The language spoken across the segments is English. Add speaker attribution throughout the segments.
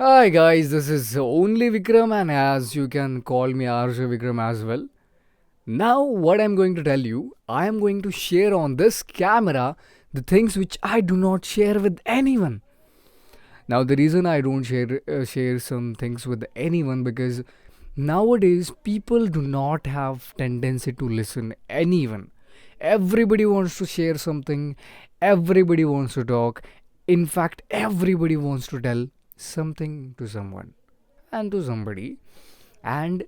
Speaker 1: Hi guys, this is only Vikram, and as you can call me RJ Vikram as well. Now, what I'm going to tell you, I am going to share on this camera the things which I do not share with anyone. Now, the reason I don't share some things with anyone because nowadays people do not have tendency to listen anyone. Everybody wants to share something. Everybody wants to talk. In fact, everybody wants to tell something to someone and to somebody. And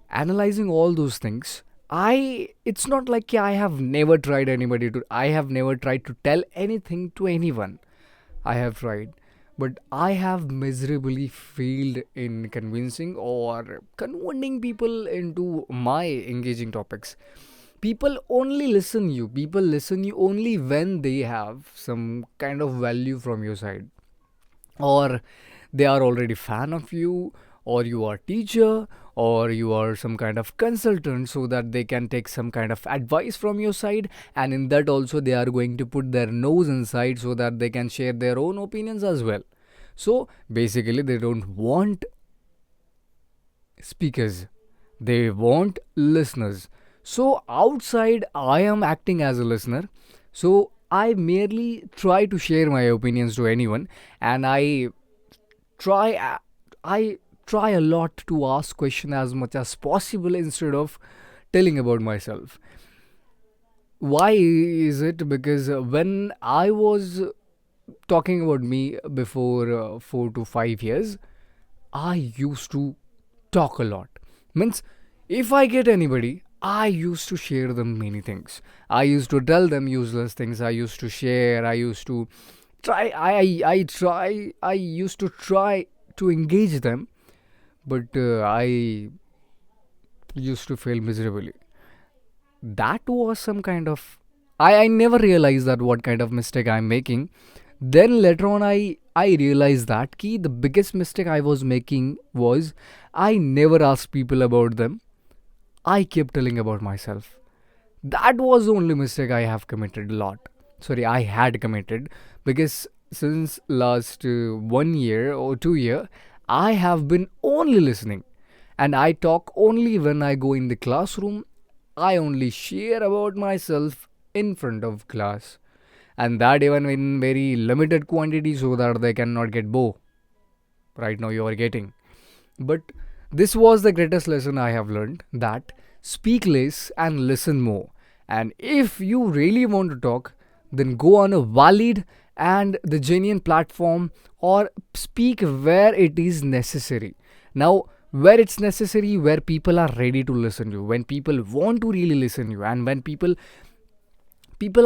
Speaker 1: analyzing all those things, it's not like I have never tried anybody to I have never tried to tell anything to anyone. I have tried, but I have miserably failed in convincing or converting people into my engaging topics. People listen you only when they have some kind of value from your side, or they are already fan of you, or you are teacher, or you are some kind of consultant, so that they can take some kind of advice from your side, and in that also they are going to put their nose inside so that they can share their own opinions as well. So basically they don't want speakers, they want listeners. So outside, I am acting as a listener. So I merely try to share my opinions to anyone, and try I try a lot to ask question as much as possible instead of telling about myself. Why is it? Because when I was talking about me before 4 to 5 years, I used to talk a lot. Means, if I get anybody, I used to share them many things. I used to tell them useless things. I used to share. I used to I used to try to engage them, but I used to fail miserably. That was some kind of I never realized that what kind of mistake I'm making. Then later on, I realized that key the biggest mistake I was making was I never asked people about them. I kept telling about myself. That was the only mistake I have committed a lot. Sorry, I had committed, because since last 1 year or 2 year, I have been only listening, and I talk only when I go in the classroom. I only share about myself in front of class, and that even in very limited quantity so that they cannot get bored. Right now, you are getting. But this was the greatest lesson I have learned, that speak less and listen more. And if you really want to talk, then go on a valid and the genuine platform, or speak where it is necessary. Now, where it's necessary, where people are ready to listen to you, when people want to really listen to you, and when people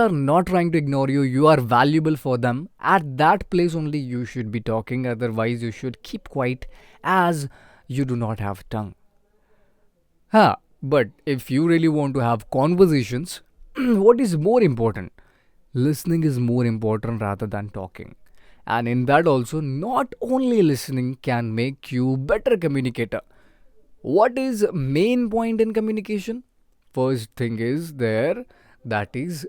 Speaker 1: are not trying to ignore you, you are valuable for them, at that place only you should be talking. Otherwise you should keep quiet, as you do not have tongue. But if you really want to have conversations, what is more important? Listening is more important rather than talking. And in that also, not only listening can make you better communicator. What is main point in communication? First thing is there, that is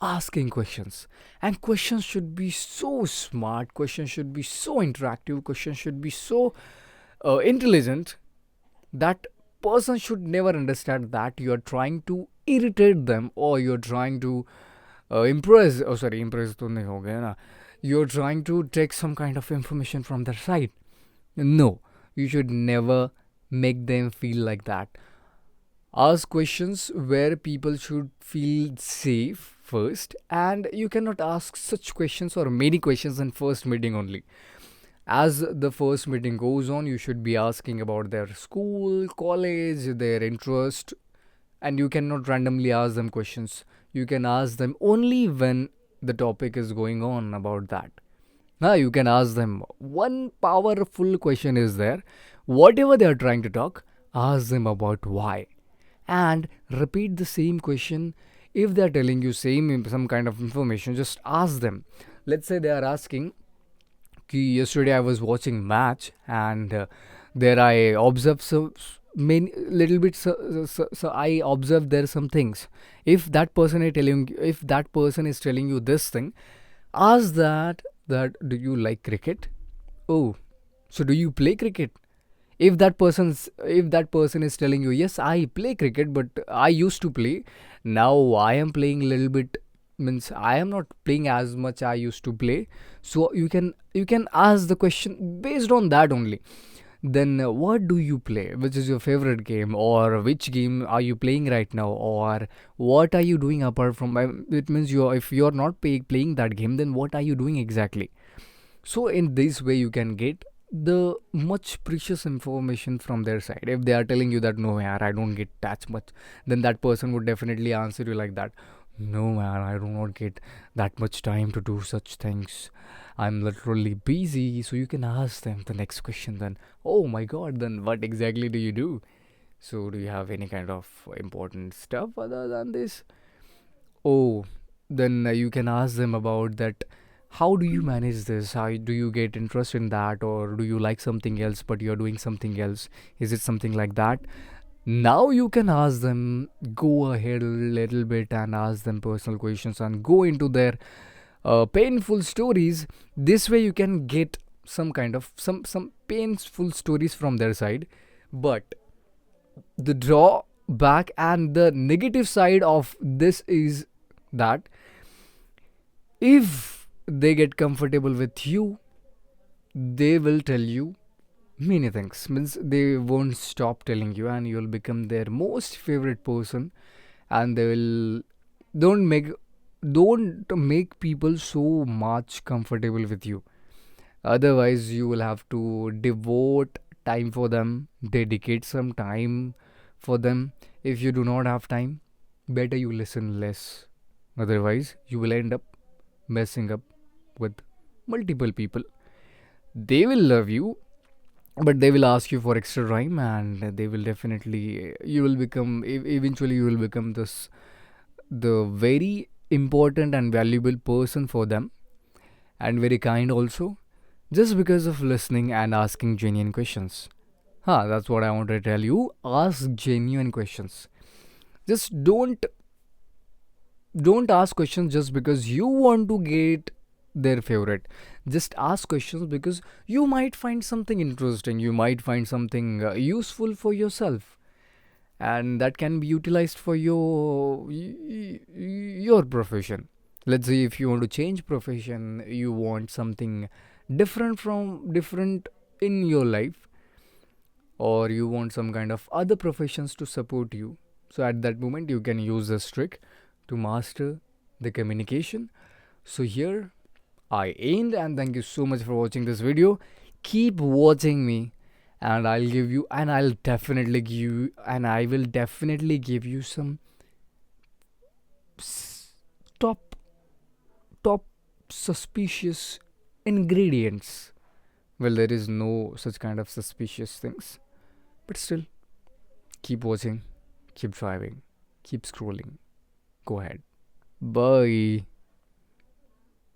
Speaker 1: asking questions. And questions should be so smart, questions should be so interactive, questions should be so intelligent, that person should never understand that you are trying to irritate them, or you're trying to impress. Oh, sorry, impress to nahi ho gaya na. You're trying to take some kind of information from their side. No, you should never make them feel like that. Ask questions where people should feel safe first, and you cannot ask such questions or many questions in first meeting only. As the first meeting goes on, you should be asking about their school, college, their interest, and you cannot randomly ask them questions. You can ask them only when the topic is going on about that. Now you can ask them one powerful question is there. Whatever they are trying to talk, ask them about why, and repeat the same question. If they are telling you some kind of information, just ask them. Let's say they are asking कि yesterday I was watching match, and there I observed so many little bit, so I observed there some things. If that person is telling you this thing, ask that do you like cricket? Oh, So do you play cricket? If that person is telling you, yes, I play cricket, but I used to play, now I am playing a little bit, means I am not playing as much I used to play. So you can ask the question based on that only. Then what do you play, which is your favorite game, or which game are you playing right now, or what are you doing apart from it means you if you're not playing that game, then what are you doing exactly? So in this way you can get the much precious information from their side. If they are telling you that, no yaar, I don't get that much, then that person would definitely answer you like that. No man, I do not get that much time to do such things, I'm literally busy. So you can ask them the next question then. Oh my god, then what exactly do you do? So do you have any kind of important stuff other than this? Oh, then you can ask them about that. How do you manage this? How do you get interest in that, or do you like something else but you're doing something else? Is it something like that? Now you can ask them, go ahead a little bit and ask them personal questions and go into their painful stories. This way you can get some kind of some painful stories from their side. But the drawback and the negative side of this is that if they get comfortable with you, they will tell you many things. Means they won't stop telling you, and you'll become their most favorite person. And they will don't make don't make people so much comfortable with you. Otherwise, you will have to devote time for them, dedicate some time for them. If you do not have time, better you listen less. Otherwise, you will end up messing up with multiple people. They will love you, but they will ask you for extra time, and they will definitely, you will become, eventually, you will become the very important and valuable person for them, and very kind also, just because of listening and asking genuine questions. That's what I want to tell you. Ask genuine questions. Just don't ask questions just because you want to get their favorite. Just ask questions because you might find something interesting, you might find something useful for yourself, and that can be utilized for your profession. Let's say if you want to change profession, you want something different in your life, or you want some kind of other professions to support you. So at that moment you can use this trick to master the communication. So here I end, and thank you so much for watching this video. Keep watching me, and I will definitely give you some top top suspicious ingredients. Well, there is no such kind of suspicious things, but still, keep watching, keep driving, keep scrolling. Go ahead. Bye.